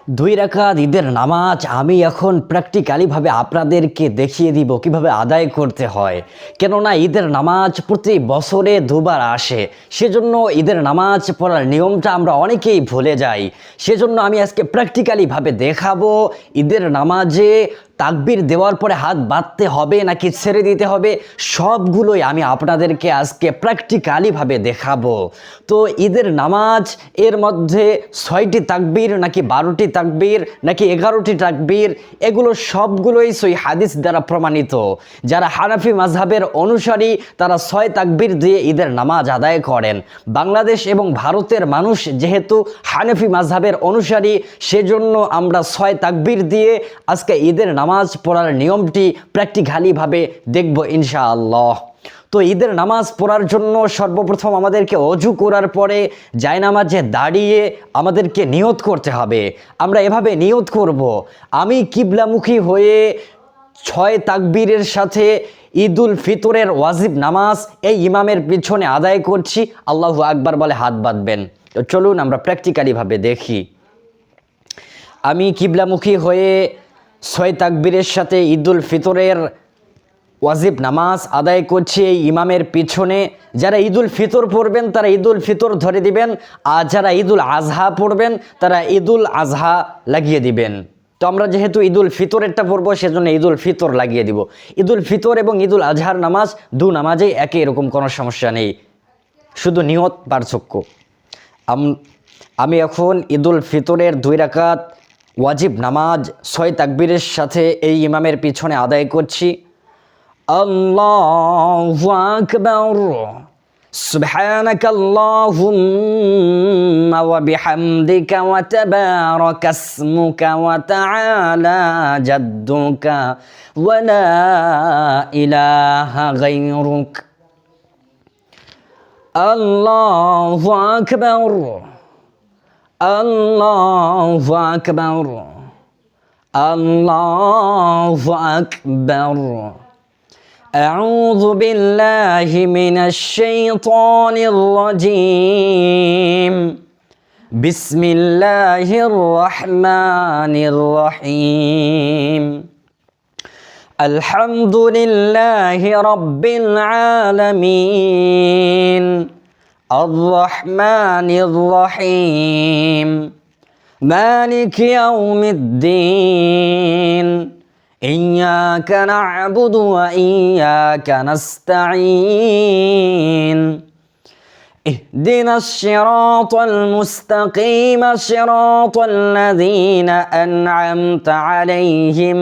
দুই রাকাত ঈদের নামাজ আমি এখন প্র্যাকটিক্যালিভাবে আপনাদেরকে দেখিয়ে দিব কিভাবে আদায় করতে হয়। কেননা ঈদের নামাজ প্রতি বছরে দুবার আসে, সেজন্য ঈদের নামাজ পড়ার নিয়মটা আমরা অনেকেই ভুলে যাই। সেজন্য আমি আজকে প্র্যাকটিক্যালিভাবে দেখাবো ঈদের নামাজে তাকবীর দেওয়ার পরে হাত বাঁধতে হবে নাকি ছেড়ে দিতে হবে, সবগুলোই আমি আপনাদেরকে আজকে প্র্যাকটিক্যালিভাবে দেখাবো। তো ঈদের নামাজ এর মধ্যে 6টি তাকবীর নাকি 12টি তাকবীর নাকি 11টি তাকবীর, এগুলো সবগুলোই সহিহ হাদিস দ্বারা প্রমাণিত। যারা হানাফি মাযহাবের অনুসারী তারা 6 তাকবীর দিয়ে ঈদের নামাজ আদায় করেন। বাংলাদেশ এবং ভারতের মানুষ যেহেতু হানাফি মাযহাবের অনুসারী, সেজন্য আমরা 6 তাকবীর দিয়ে আজকে ঈদের নামাজ পড়ার নিয়মটি প্র্যাকটিক্যালিভাবে দেখব ইনশাআল্লাহ। তো ঈদের নামাজ পড়ার জন্য সর্বপ্রথম আমাদেরকে অজু করার পরে জায়নামাজে দাঁড়িয়ে আমাদেরকে নিয়ত করতে হবে। আমরা এভাবে নিয়ত করব, আমি কিবলামুখী হয়ে 6 তাকবীরের সাথে ঈদুল ফিতরের ওয়াজিব নামাজ এই ইমামের পিছনে আদায় করছি। আল্লাহু আকবার বলে হাত বাঁধবেন। তো চলুন আমরা প্র্যাকটিক্যালিভাবে দেখি। আমি কিবলামুখী হয়ে 6 তাকবীরের সাথে ঈদুল ফিতরের ওয়াজিব নামাজ আদায় করছি এই ইমামের পিছনে। যারা ঈদুল ফিতর পড়বেন তারা ঈদুল ফিতর ধরে দিবেন, আর যারা ঈদুল আজহা পড়বেন তারা ঈদুল আজহা লাগিয়ে দিবেন। তো আমরা যেহেতু ঈদুল ফিতরেরটা পড়বো সেজন্য ঈদুল ফিতর লাগিয়ে দিব। ঈদুল ফিতর এবং ঈদুল আজহার নামাজ দু নামাজেই একই, এরকম কোনো সমস্যা নেই, শুধু নিয়ত পার্থক্য। আমি এখন ঈদুল ফিতরের 2 রাকাত ওয়াজিব নামাজ 6 তাকবীরের সাথে এই ইমামের পিছনে আদায় করছি। আল্লাহু আকবার, সুবহানাকা আল্লাহুম্মা ওয়া বিহামদিকা ওয়া তাবারাকা ইসমুকা ওয়া তাআলা জাদ্দুকা ওয়া লা ইলাহা গায়রুক। আল্লাহু আকবার, আল্লাহু আকবার, আল্লাহু আকবার। أعوذ بالله من الشيطان الرجيم. بسم الله الرحمن الرحيم. الحمد لله رب العالمين. الرحمن الرحيم. مالك يوم الدين. إياك نعبد وإياك نستعين. اهدنا الصراط المستقيم صراط الذين أنعمت عليهم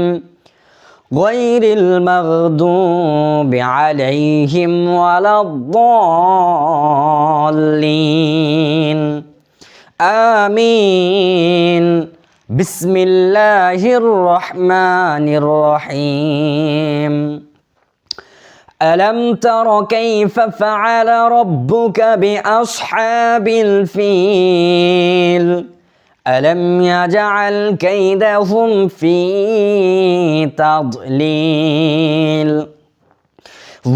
غير المغضوب عليهم ولا الضالين. آمين. بسم الله الرحمن الرحيم. ألم تر كيف فعل ربك بأصحاب الفيل؟ ألم يجعل كيدهم في تضليل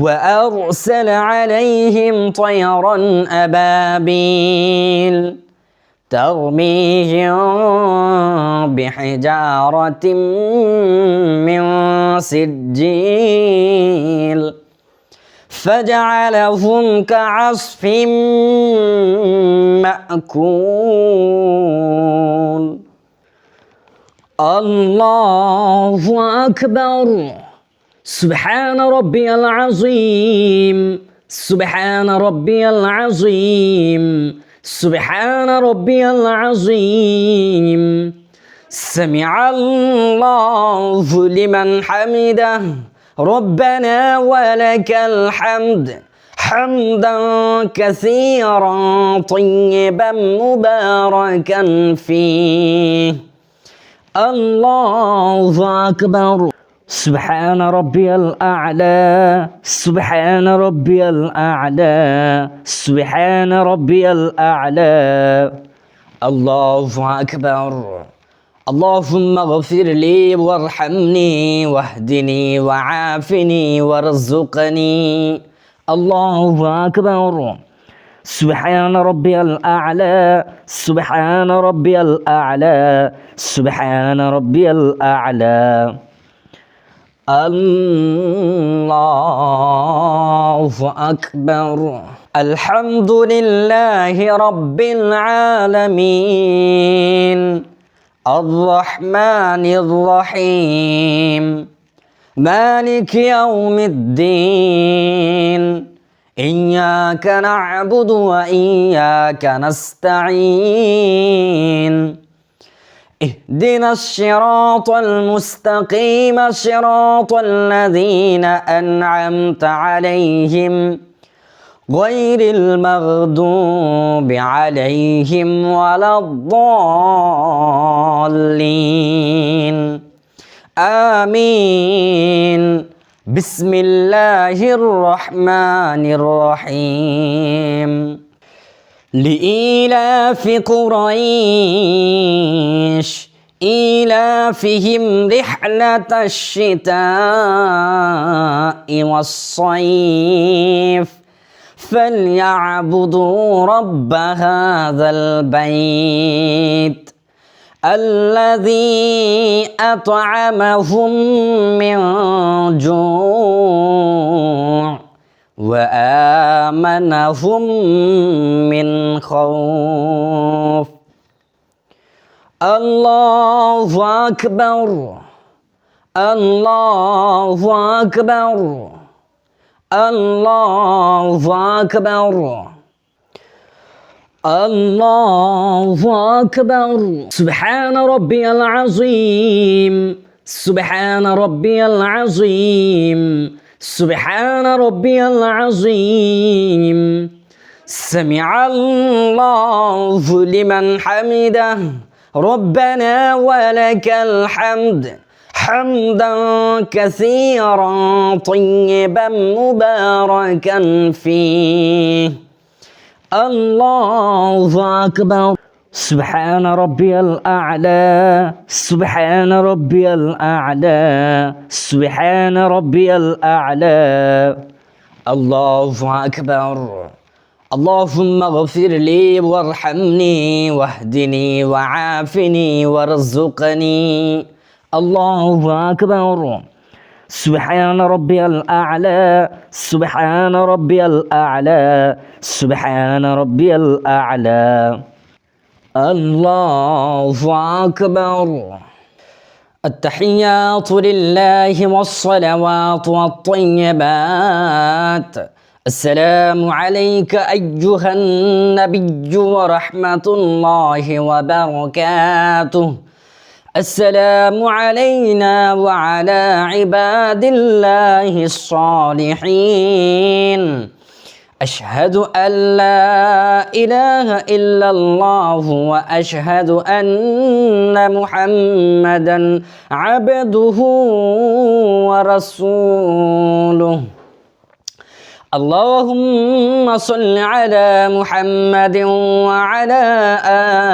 وأرسل عليهم طيرا أبابيل ترميهم بحجارة من سجيل فجعلهم كعصف مأكول. الله أكبر. سبحان ربي العظيم. سبحان ربي العظيم. سبحان ربي العظيم. سمع الله لمن حمده. ربنا ولك الحمد حمدا كثيرا طيبا مباركا فيه. الله أكبر. سبحان ربي الأعلى. سبحان ربي الأعلى. سبحان ربي الأعلى. الله أكبر. اللهم اغفر لي وارحمني واهدني وعافني وارزقني. الله أكبر. سبحان ربي الأعلى سبحان ربي الأعلى سبحان ربي الأعلى. الله أكبر. الحمد لله رب العالمين الرحمن الرحيم مالك يوم الدين إياك نعبد وإياك نستعين اهدنا الصراط المستقيم صراط الذين أنعمت عليهم غير المغضوب عليهم ولا الضالين آمين. بسم الله الرحمن الرحيم. لإيلاف قريش إيلافهم رحلة الشتاء والصيف فليعبدوا رب هذا البيت الذي أطعمهم من جوع وآمنهم من خوف. الله أكبر الله أكبر الله أكبر الله أكبر. سبحان ربي العظيم سبحان ربي العظيم سبحان ربي العظيم. سمع الله لمن حمده ربنا ولك الحمد حمدا كثيرا طيبا مباركا فيه. الله أكبر. سبحان ربي الأعلى سبحان ربي الأعلى سبحان ربي الأعلى. الله أكبر. اللهم اغفر لي وارحمني واهدني وعافني وارزقني. الله أكبر. سبحان ربي الأعلى سبحان ربي الأعلى سبحان ربي الأعلى. الله أكبر. التحيات لله والصلوات والطيبات. السلام عليك أيها النبي ورحمة الله وبركاته. السلام علينا وعلى عباد الله الصالحين. أشهد أن لا إله إلا الله وأشهد أن محمدا عبده ورسوله. اللهم صل على محمد وعلى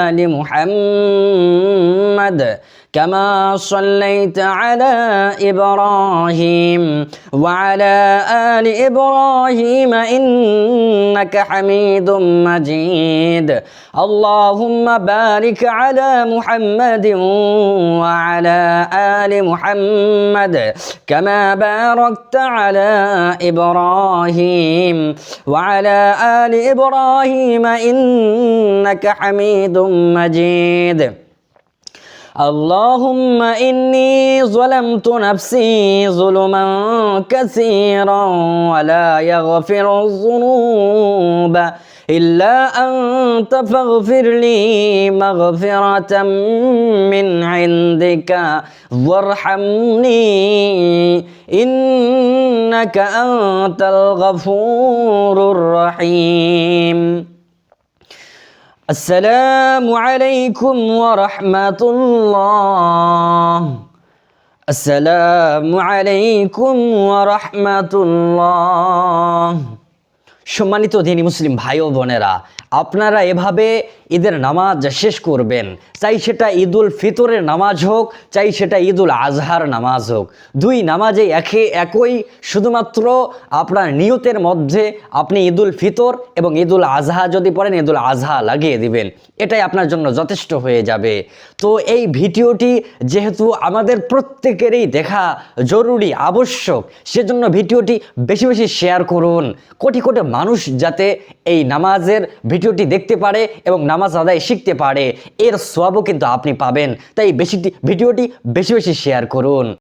آل محمد كما صليت على إبراهيم وعلى آل إبراهيم إنك حميد مجيد. اللهم بارك على محمد وعلى آل محمد كما باركت على إبراهيم وعلى آل إبراهيم إنك حميد مجيد. اللهم إني ظلمت نفسي ظلما كثيرا ولا يغفر الذنوب إلا أنت فاغفر لي مغفرة من عندك وارحمني إنك أنت الغفور الرحيم. السلام عليكم ورحمة الله. السلام عليكم ورحمة الله. সম্মানিত দিনী মুসলিম ভাই ও বোনেরা, আপনারা এভাবে ঈদের নামাজ শেষ করবেন, চাই সেটা ঈদুল ফিতরের নামাজ হোক, চাই সেটা ঈদুল আজহার নামাজ হোক, দুই নামাজে একই, শুধুমাত্র আপনার নিয়তের মধ্যে আপনি ঈদুল ফিতর এবং ঈদুল আজহা যদি পড়েন ঈদুল আজহা লাগিয়ে দিবেন, এটাই আপনার জন্য যথেষ্ট হয়ে যাবে। তো এই ভিডিওটি যেহেতু আমাদের প্রত্যেকেরই দেখা জরুরি আবশ্যক, সেজন্য ভিডিওটি বেশি বেশি শেয়ার করুন, কোটি কোটি মানুষ যাতে এই নামাজের ভিডিওটি দেখতে পারে এবং নামাজ আদায় শিখতে পারে, এর সওয়াবও কিন্তু আপনি পাবেন। তাই ভিডিওটি বেশি বেশি শেয়ার করুন।